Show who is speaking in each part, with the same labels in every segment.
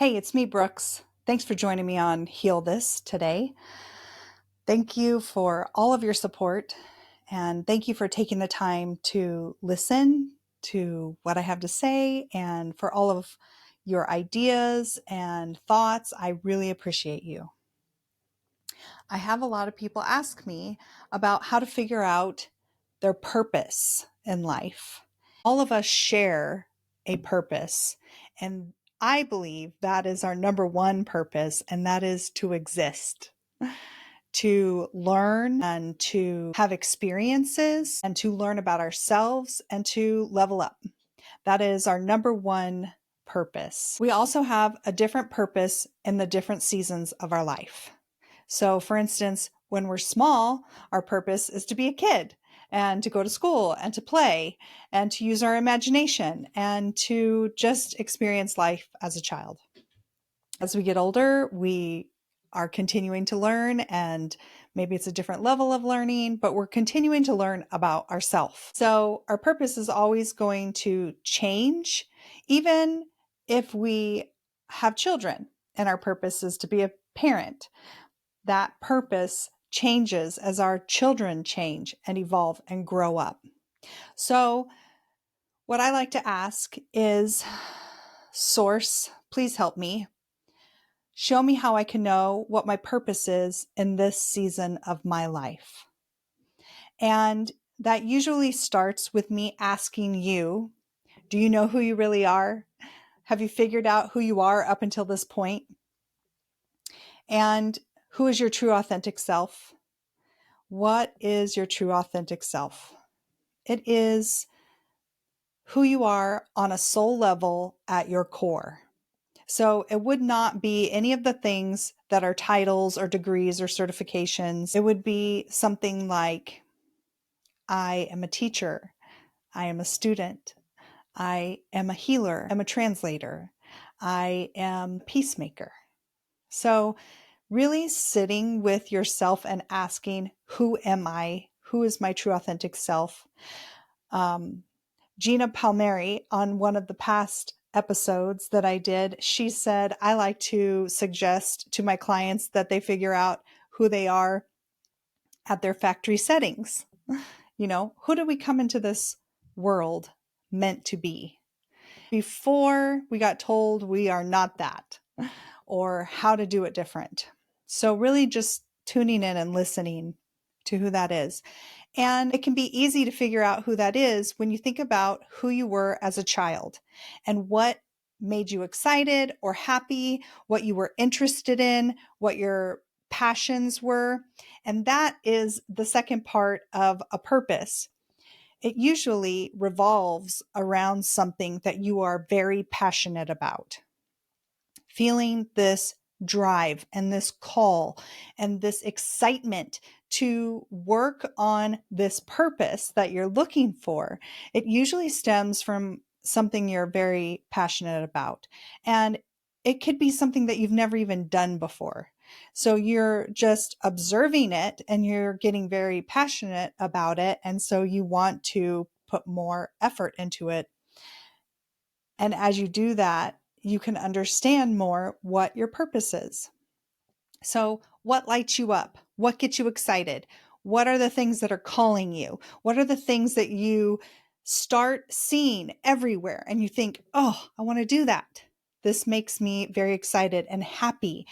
Speaker 1: Hey, it's me, Brooks. Thanks for joining me on Heal This today. Thank you for all of your support, and thank you for taking the time to listen to what I have to say and for all of your ideas and thoughts. I really appreciate you. I have a lot of people ask me about how to figure out their purpose in life. All of us share a purpose, and I believe that is our number one purpose, and that is to exist, to learn and to have experiences and to learn about ourselves and to level up. That is our number one purpose. We also have a different purpose in the different seasons of our life. So, for instance, when we're small, our purpose is to be a kid and to go to school and to play and to use our imagination and to just experience life as a child. As we get older, we are continuing to learn, and maybe it's a different level of learning, but we're continuing to learn about ourselves. So our purpose is always going to change, even if we have children and our purpose is to be a parent. That purpose changes as our children change and evolve and grow up. So what I like to ask is, Source, please help me. Show me how I can know what my purpose is in this season of my life. And that usually starts with me asking you, do you know who you really are? Have you figured out who you are up until this point? And who is your true authentic self? What is your true authentic self? It is who you are on a soul level at your core. So it would not be any of the things that are titles or degrees or certifications. It would be something like, I am a teacher. I am a student. I am a healer. I'm a translator. I am a peacemaker. So really sitting with yourself and asking, who am I? Who is my true authentic self? Gina Palmieri, on one of the past episodes that I did, she said, I like to suggest to my clients that they figure out who they are at their factory settings. You know, who do we come into this world meant to be? Before we got told we are not that, or how to do it different. So really just tuning in and listening to who that is. And it can be easy to figure out who that is when you think about who you were as a child and what made you excited or happy, what you were interested in, what your passions were. And that is the second part of a purpose. It usually revolves around something that you are very passionate about. Feeling this drive and this call and this excitement to work on this purpose that you're looking for, it usually stems from something you're very passionate about. And it could be something that you've never even done before. So you're just observing it and you're getting very passionate about it. And so you want to put more effort into it. And as you do that, you can understand more what your purpose is. So, what lights you up? What gets you excited? What are the things that are calling you? What are the things that you start seeing everywhere and you think, oh, I want to do that? This makes me very excited and happy.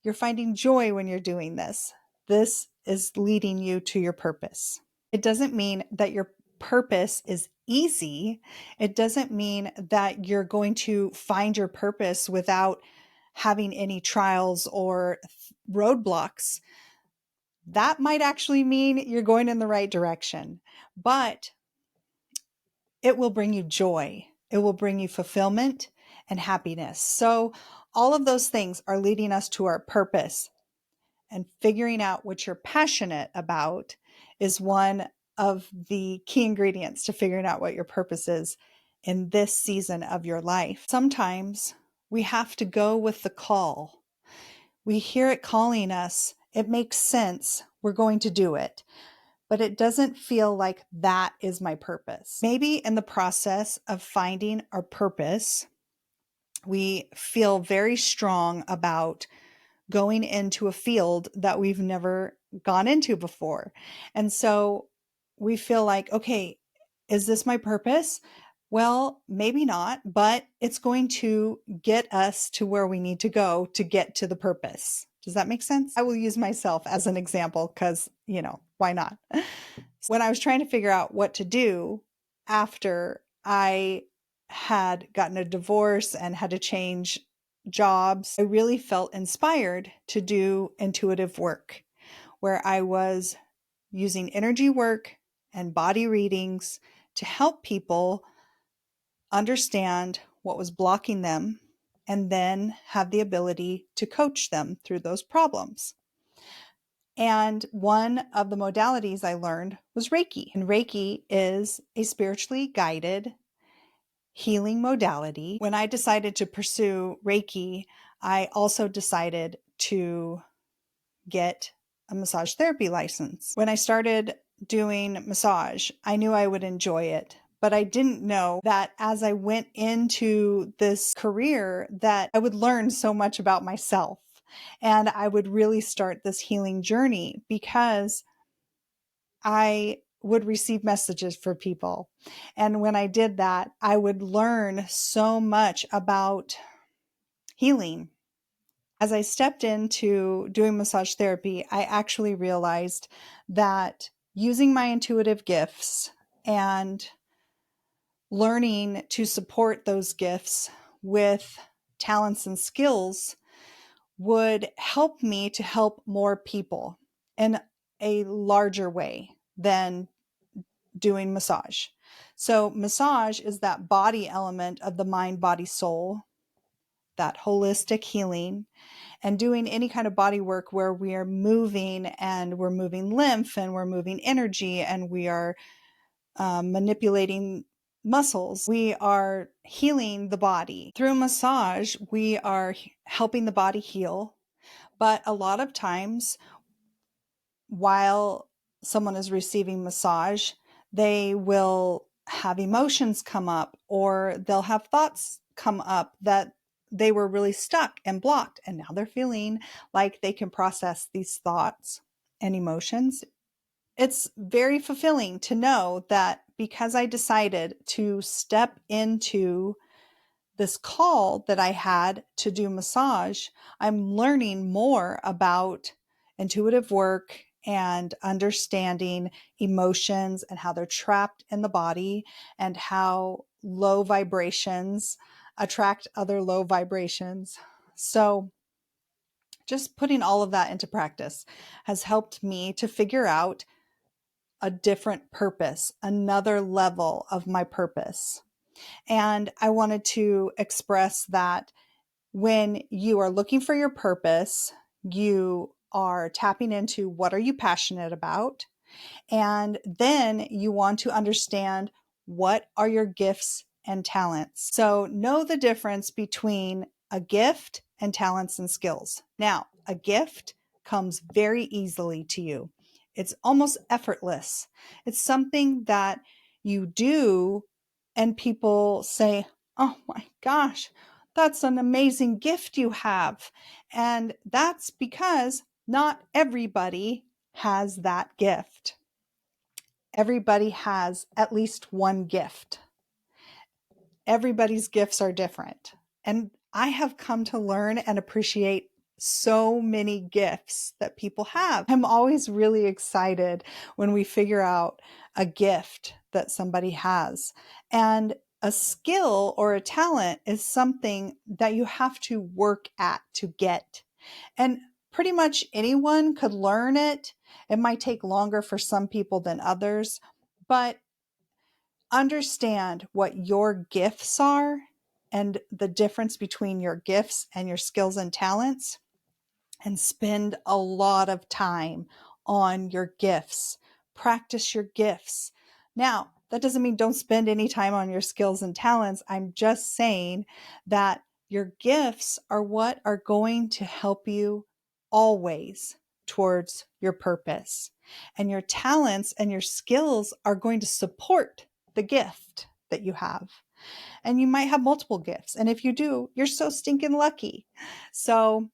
Speaker 1: You're finding joy when you're doing this. This is leading you to your purpose. It doesn't mean that your purpose is easy. It doesn't mean that you're going to find your purpose without having any trials or roadblocks. That might actually mean you're going in the right direction, but it will bring you joy. It will bring you fulfillment and happiness. So all of those things are leading us to our purpose, and figuring out what you're passionate about is one of the key ingredients to figuring out what your purpose is in this season of your life. Sometimes we have to go with the call. We hear it calling us. It makes sense. We're going to do it. But it doesn't feel like that is my purpose. Maybe in the process of finding our purpose, We feel very strong about going into a field that we've never gone into before. And so we feel like, okay, is this my purpose? Well, maybe not, but it's going to get us to where we need to go to get to the purpose. Does that make sense? I will use myself as an example because, why not? When I was trying to figure out what to do after I had gotten a divorce and had to change jobs, I really felt inspired to do intuitive work where I was using energy work and body readings to help people understand what was blocking them and then have the ability to coach them through those problems. And one of the modalities I learned was Reiki. And Reiki is a spiritually guided healing modality. When I decided to pursue Reiki, I also decided to get a massage therapy license. When I started doing massage, I knew I would enjoy it, but I didn't know that as I went into this career that I would learn so much about myself and I would really start this healing journey because I would receive messages for people. And when I did that, I would learn so much about healing. As I stepped into doing massage therapy, I actually realized that using my intuitive gifts and learning to support those gifts with talents and skills would help me to help more people in a larger way than doing massage. So massage is that body element of the mind, body, soul, that holistic healing, and doing any kind of body work where we are moving and we're moving lymph and we're moving energy and we are manipulating muscles. We are healing the body. Through massage, we are helping the body heal. But a lot of times, while someone is receiving massage, they will have emotions come up or they'll have thoughts come up that they were really stuck and blocked. And now they're feeling like they can process these thoughts and emotions. It's very fulfilling to know that because I decided to step into this call that I had to do massage, I'm learning more about intuitive work and understanding emotions and how they're trapped in the body and how low vibrations attract other low vibrations. So just putting all of that into practice has helped me to figure out a different purpose, another level of my purpose. And I wanted to express that when you are looking for your purpose, you are tapping into what are you passionate about? And then you want to understand what are your gifts and talents. So know the difference between a gift and talents and skills. Now, a gift comes very easily to you. It's almost effortless. It's something that you do and people say, "Oh my gosh, that's an amazing gift you have." And that's because not everybody has that gift. Everybody has at least one gift. Everybody's gifts are different. And I have come to learn and appreciate so many gifts that people have. I'm always really excited when we figure out a gift that somebody has. And a skill or a talent is something that you have to work at to get. And pretty much anyone could learn it. It might take longer for some people than others, but understand what your gifts are and the difference between your gifts and your skills and talents, and spend a lot of time on your gifts. Practice your gifts. Now, that doesn't mean don't spend any time on your skills and talents. I'm just saying that your gifts are what are going to help you always towards your purpose. And your talents and your skills are going to support the gift that you have. And you might have multiple gifts. And if you do, you're so stinking lucky. So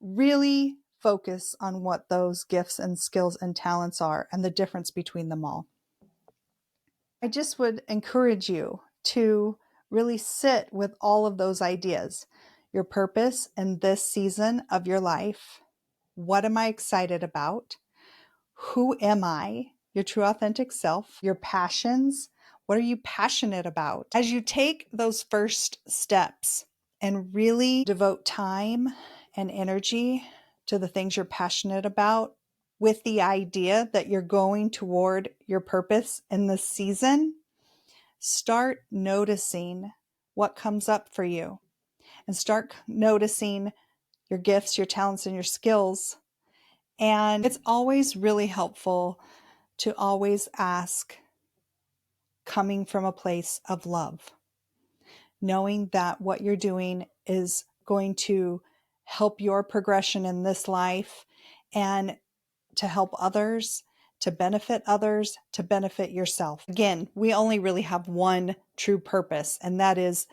Speaker 1: really focus on what those gifts and skills and talents are and the difference between them all. I just would encourage you to really sit with all of those ideas. Your purpose in this season of your life. What am I excited about? Who am I? Your true authentic self, your passions. What are you passionate about? As you take those first steps and really devote time and energy to the things you're passionate about, with the idea that you're going toward your purpose in this season, start noticing what comes up for you and start noticing your gifts, your talents, and your skills. And it's always really helpful to always ask, coming from a place of love, knowing that what you're doing is going to help your progression in this life and to help others, to benefit yourself. Again, we only really have one true purpose, and that is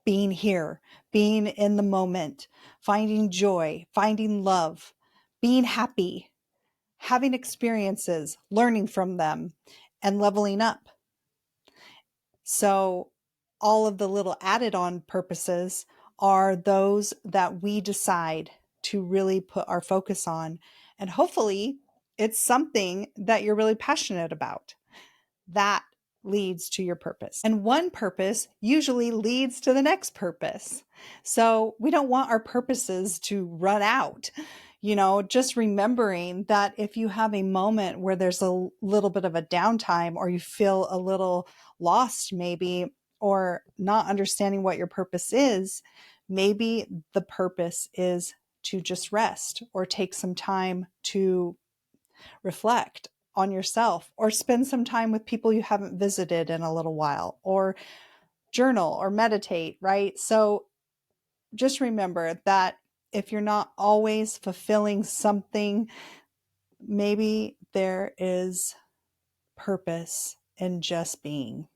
Speaker 1: being here, being in the moment, finding joy, finding love, being happy, having experiences, learning from them, and leveling up. So all of the little added on purposes are those that we decide to really put our focus on. And hopefully it's something that you're really passionate about. That leads to your purpose. And one purpose usually leads to the next purpose. So we don't want our purposes to run out. Just remembering that if you have a moment where there's a little bit of a downtime or you feel a little lost maybe, or not understanding what your purpose is, maybe the purpose is to just rest or take some time to reflect on yourself or spend some time with people you haven't visited in a little while, or journal or meditate, right? So just remember that if you're not always fulfilling something, maybe there is purpose in just being.